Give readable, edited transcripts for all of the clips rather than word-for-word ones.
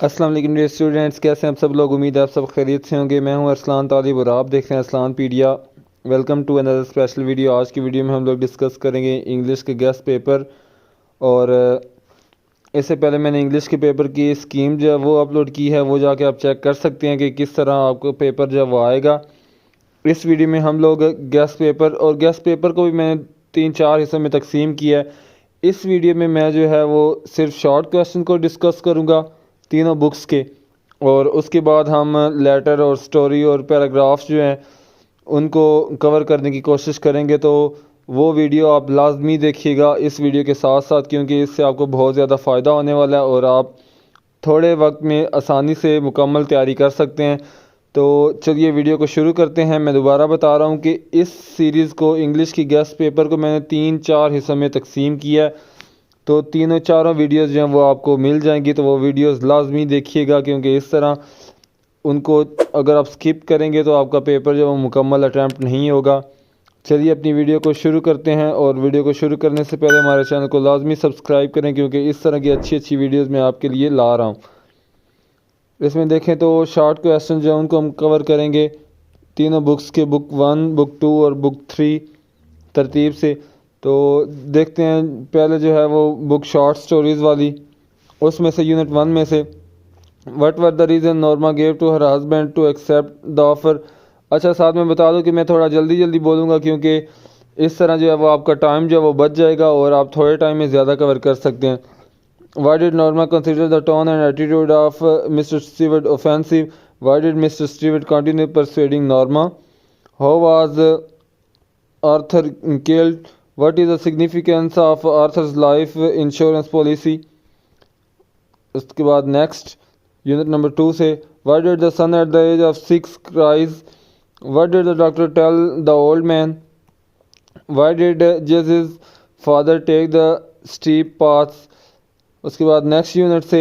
अस्सलाम वालेकुम dear students, कैसे हैं आप सब लोग। उम्मीद है आप सब खैरियत से होंगे। मैं हूं अरसलान तालिब और आप देख रहे हैं Arsalan pedia. Welcome to another special video. आज की वीडियो में हम लोग डिस्कस करेंगे इंग्लिश के गेस्ट पेपर। और इससे पहले मैंने इंग्लिश के पेपर की स्कीम जो है वो अपलोड की है, वो जाके आप चेक कर सकते हैं कि किस तरह आपको पेपर जो है वो आएगा। इस वीडियो में हम लोग गेस्ट पेपर और गेस्ट पेपर को भी मैंने 3-4 हिस्सों में तकसीम किया है। इस वीडियो में मैं जो है वो सिर्फ शॉर्ट क्वेश्चन को डिस्कस करूँगा तीनों बुक्स के, और उसके बाद हम लेटर और स्टोरी और पैराग्राफ्स जो हैं उनको कवर करने की कोशिश करेंगे। तो वो वीडियो आप लाजमी देखिएगा इस वीडियो के साथ साथ, क्योंकि इससे आपको बहुत ज़्यादा फ़ायदा होने वाला है और आप थोड़े वक्त में आसानी से मुकम्मल तैयारी कर सकते हैं। तो चलिए वीडियो को शुरू करते हैं। मैं दोबारा बता रहा हूँ कि इस सीरीज़ को, इंग्लिश की गेस्ट पेपर को, मैंने 3-4 हिस्सों में तकसीम किया है। तो तीनों चारों वीडियोज़ जो हैं वो आपको मिल जाएंगी, तो वो वीडियोज़ लाजमी देखिएगा, क्योंकि इस तरह उनको अगर आप स्किप करेंगे तो आपका पेपर जो वो मुकम्मल अटैम्प्ट नहीं होगा। चलिए अपनी वीडियो को शुरू करते हैं। और वीडियो को शुरू करने से पहले हमारे चैनल को लाजमी सब्सक्राइब करें, क्योंकि इस तरह की अच्छी अच्छी वीडियोज़ मैं आपके लिए ला रहा हूँ। इसमें देखें तो शॉर्ट क्वेश्चन जो है उनको हम कवर करेंगे तीनों बुक्स के, बुक 1, बुक 2 और बुक 3 तरतीब से। तो देखते हैं पहले जो है वो बुक शॉर्ट स्टोरीज़ वाली, उसमें से यूनिट 1 में से what were the reason Norma gave to her husband to accept the offer. अच्छा, साथ में बता दूं कि मैं थोड़ा जल्दी जल्दी बोलूँगा, क्योंकि इस तरह जो है वो आपका टाइम जो है वो बच जाएगा और आप थोड़े टाइम में ज़्यादा कवर कर सकते हैं। Why did Norma consider the tone and attitude of Mr. Stewart offensive? Why did Mr. Stewart continue persuading Norma? How was Arthur killed? What is the significance of Arthur's life insurance policy? उसके बाद next unit number 2 से Why did the son at the age of 6 cries? What did the doctor tell the old man? Why did Jesus' father take the steep paths? उसके बाद next unit से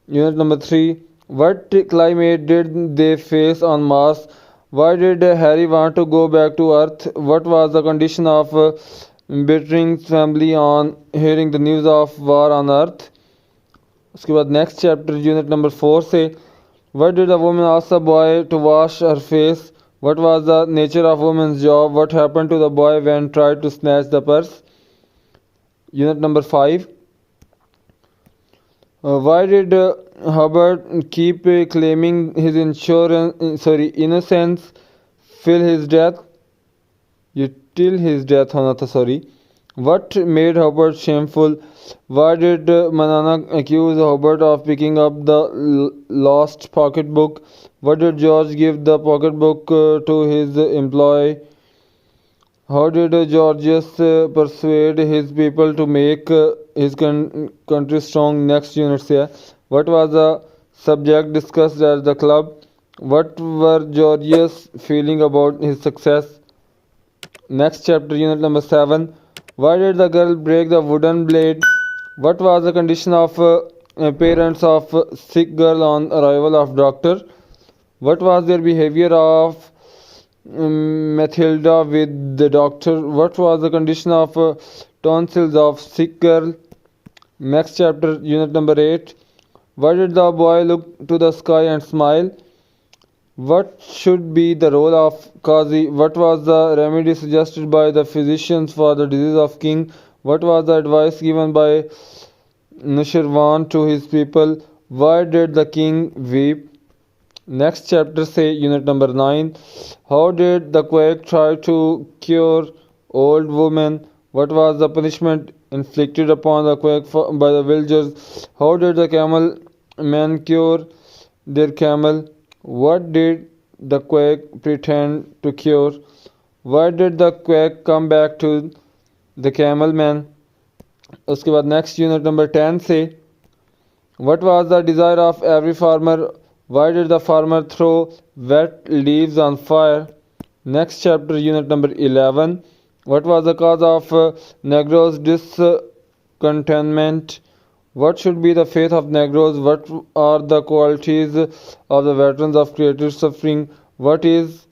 unit number 3 what climate did they face on Mars? Why did Harry want to go back to Earth? What was the condition of Bittering family on hearing the news of war on Earth? उसके बाद next chapter unit number 4 से what did the woman ask the boy to wash her face? What was the nature of woman's job? What happened to the boy when tried to snatch the purse? Unit number 5 why did Hubbard keep claiming his innocence till his death? Till his death होना था, sorry. What made Hubbard shameful? Why did Manana accuse Hubbard of picking up the lost pocketbook? What did George give the pocketbook to his employee? How did Georgius persuade his people to make his country strong? Next unit से what was the subject discussed at the club? What were Georgius feeling about his success? Next chapter unit number 7 why did the girl break the wooden blade? What was the condition of parents of sick girl on arrival of doctor? What was their behavior of Mathilda with the doctor? What was the condition of tonsils of sick girl? Next chapter unit number 8 why did the boy look to the sky and smile? What should be the role of Qazi? What was the remedy suggested by the physicians for the disease of king? What was the advice given by Nushirwan to his people? Why did the king weep? Next chapter say unit number 9 how did the quack try to cure old woman? What was the punishment inflicted upon the quack by the villagers? How did the camel man cure their camel? What did the quack pretend to cure? Why did the quack come back to the camel man? उसके बाद next unit number 10 से what was the desire of every farmer? Why did the farmer throw wet leaves on fire? Next chapter unit number 11 what was the cause of Negroes' discontentment? What should be the faith of Negroes? What are the qualities of the veterans of creative suffering? What is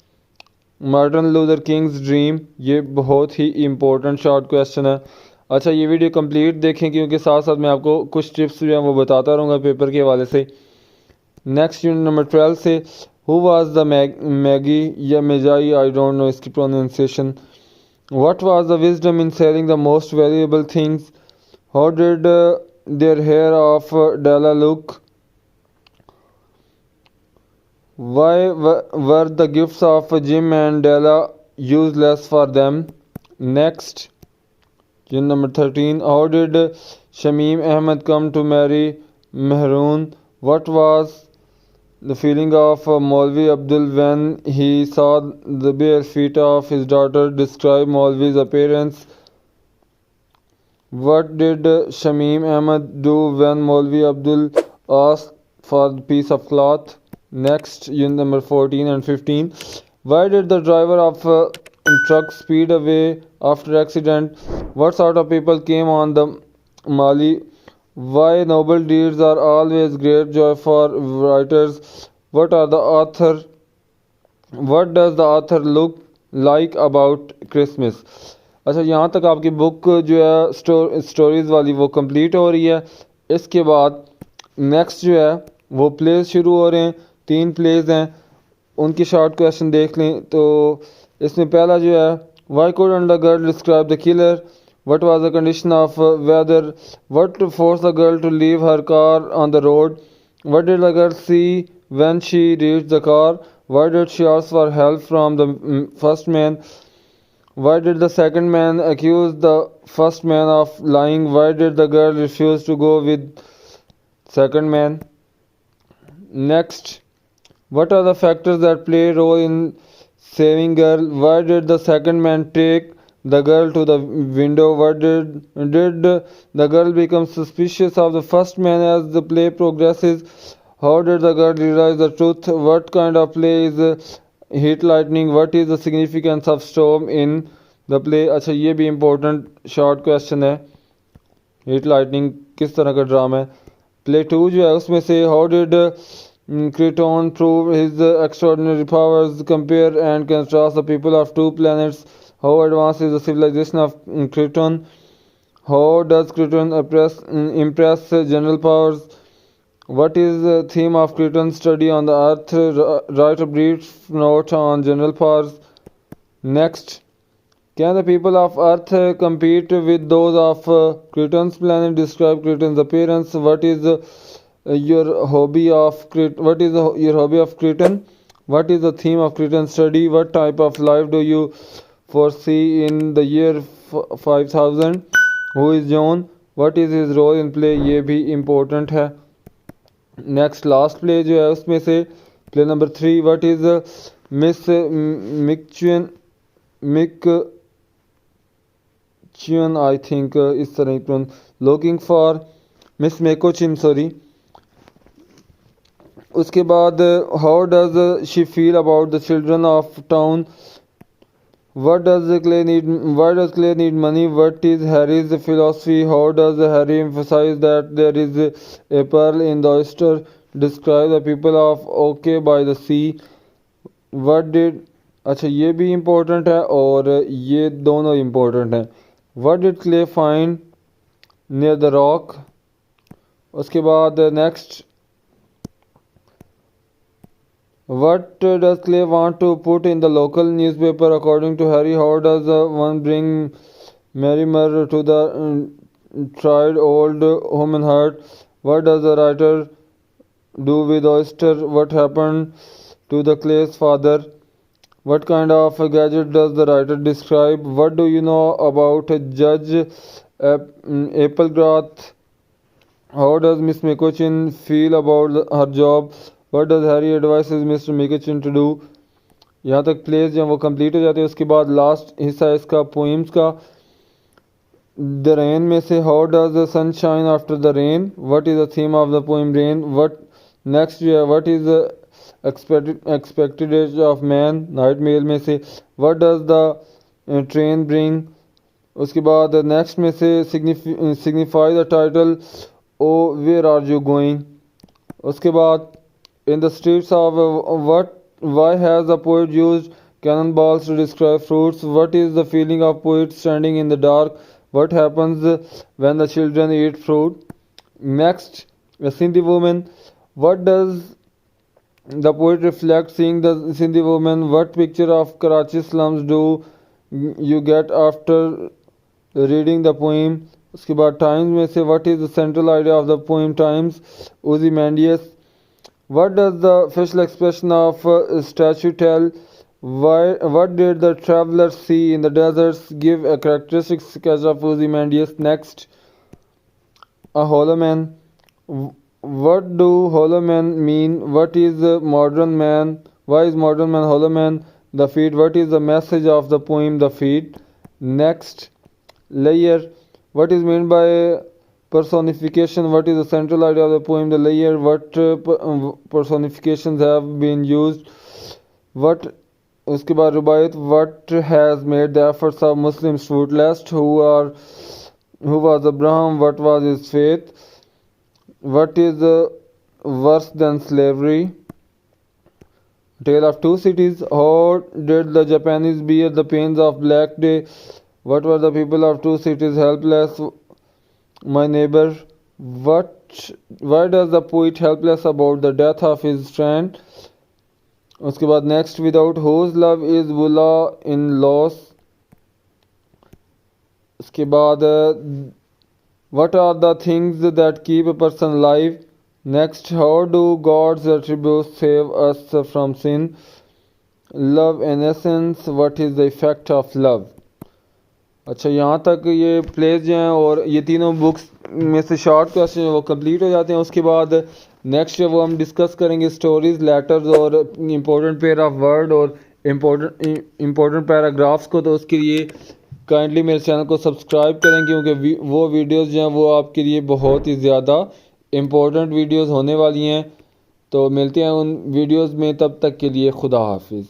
Martin Luther Kings dream? ये बहुत ही important short question है। अच्छा, ये video complete देखें, क्योंकि साथ साथ मैं आपको कुछ टिप्स जो हैं वो बताता रहूँगा पेपर के हवाले से। नेक्स्ट यूनिट नंबर 12 से हु वाज द मैगी या मेजाई, आई डोंट नो इसकी pronunciation. What was the wisdom in selling the most valuable things, how did their hair of Della look, why were the gifts of Jim and Della useless for them? Next, unit number 13. How did Shamim Ahmed come to marry Mehroon? What was the feeling of Maulvi Abdul when he saw the bare feet of his daughter? Describe Maulvi's appearance. What did Shamim Ahmed do when Maulvi Abdul asked for a piece of cloth? Next, unit number 14 and 15. Why did the driver of truck speed away after accident? What sort of people came on the Mali? Why noble deeds are always great joy for writers? What are the author? What does the author look like about Christmas? अच्छा, यहाँ तक आपकी book जो है stories वाली वो complete हो रही है। इसके बाद नेक्स्ट जो है वो प्लेस शुरू हो रहे हैं। 3 प्लेस हैं, उनकी शॉर्ट क्वेश्चन देख लें। तो इसमें पहला जो है, why couldn't the girl describe the killer, what was the condition of weather, what force the girl to leave her car on the road, what did the girl see when she reached the car, why did she ask for help from the first man, why did the second man accuse the first man of lying, why did the girl refuse to go with second man? Next, what are the factors that play a role in saving girl, why did the second man take the girl to the window, what did the girl become suspicious of the first man as the play progresses, how did the girl realize the truth, what kind of play is heat lightning, what is the significance of storm in the play? अच्छा, ये भी important short question है, heat lightning किस तरह का drama है। Play 2 जो है उसमें से, how did Kriton prove his extraordinary powers, compare and contrast the people of 2 planets, how advance is the civilisation of Kriton, how does Kriton impress general powers, what is the theme of Cretan's study on the earth, write a brief note on general powers. Next, can the people of earth compete with those of Cretan's planet, describe Cretan's appearance, what is your hobby of your hobby of Cretan, what is the theme of Cretan's study, what type of life do you foresee in the year 5000, who is John, what is his role in play, ये भी important है। Next last play जो है उसमें से play number 3, what is Miss McKechnie I think इस तरह looking for Miss McKechnie, sorry. उसके बाद how does she feel about the children of town, what does clay need, why does clay need money, what is Harry's philosophy, how does Harry emphasize that there is a pearl in the oyster, describe the people of OK by the sea, what did, अच्छा ये भी important है और ये दोनों important हैं। what did clay find near the rock। उसके बाद next, what does Clay want to put in the local newspaper according to Harry, how does one bring Merrimer to the tried old human heart, what does the writer do with oyster, what happened to the Clay's father, what kind of a gadget does the writer describe, what do you know about Judge Applegrath, how does Miss McCutcheon feel about her job, what does Harry advises Mr. McCutcheon to do। यहाँ तक place जब वो complete हो जाते हैं उसके बाद last हिस्सा इसका पोइम्स का। द रेन में से, how does the sun shine after the rain, what is the theme of the poem rain, what next जो है, what is the expected age of man, night mail में से, what does the train bring. उसके बाद next में से, signify the title O where are you going. उसके बाद in the streets of why has the poet used cannonballs to describe fruits, what is the feeling of poet standing in the dark, what happens when the children eat fruit। Next, a Sindhi woman, what does The poet reflects seeing the Sindhi woman. What picture of Karachi slums do you get after reading the poem? उसके बाद times में से what is the central idea of the poem Times? Ozymandias. What does the facial expression of a statue tell? What did the traveler see in the deserts? Give a characteristic sketch of Ozymandias. Next, a hollow man. What do hollow men mean? What is a modern man? Why is modern man hollow man? The feet. What is the message of the poem The Feet? Next, layer. What is meant by personification? What is the central idea of the poem The Layer? What personifications have been used? What उसके बाद रुबायत. What has made the efforts of Muslims fruitless? Who was Abraham? What was his faith? What is worse than slavery? Tale of Two Cities. How did the Japanese bear the pains of Black Day? What were the people of two cities helpless? My neighbor. Why does the poet helpless about the death of his friend? उसके बाद next, without whose love is Wula in loss? उसके बाद what are the things that keep a person alive? Next, how do God's attributes save us from sin? Love in essence. What is the effect of love? अच्छा, यहाँ तक ये pledge हैं और ये तीनों बुक्स में से शॉर्ट क्वेश्चन वो कंप्लीट हो जाते हैं। उसके बाद नेक्स्ट वो हम डिस्कस करेंगे स्टोरीज, लेटर्स और इम्पोर्टेंट पेयर ऑफ वर्ड और इम्पोर्टेंट पैराग्राफ्स को। तो उसके लिए काइंडली मेरे चैनल को सब्सक्राइब करें, क्योंकि वो वीडियोस जो हैं वो आपके लिए बहुत ही ज़्यादा इम्पोर्टेंट वीडियोस होने वाली हैं। तो मिलते हैं उन वीडियोस में, तब तक के लिए खुदा हाफिज़।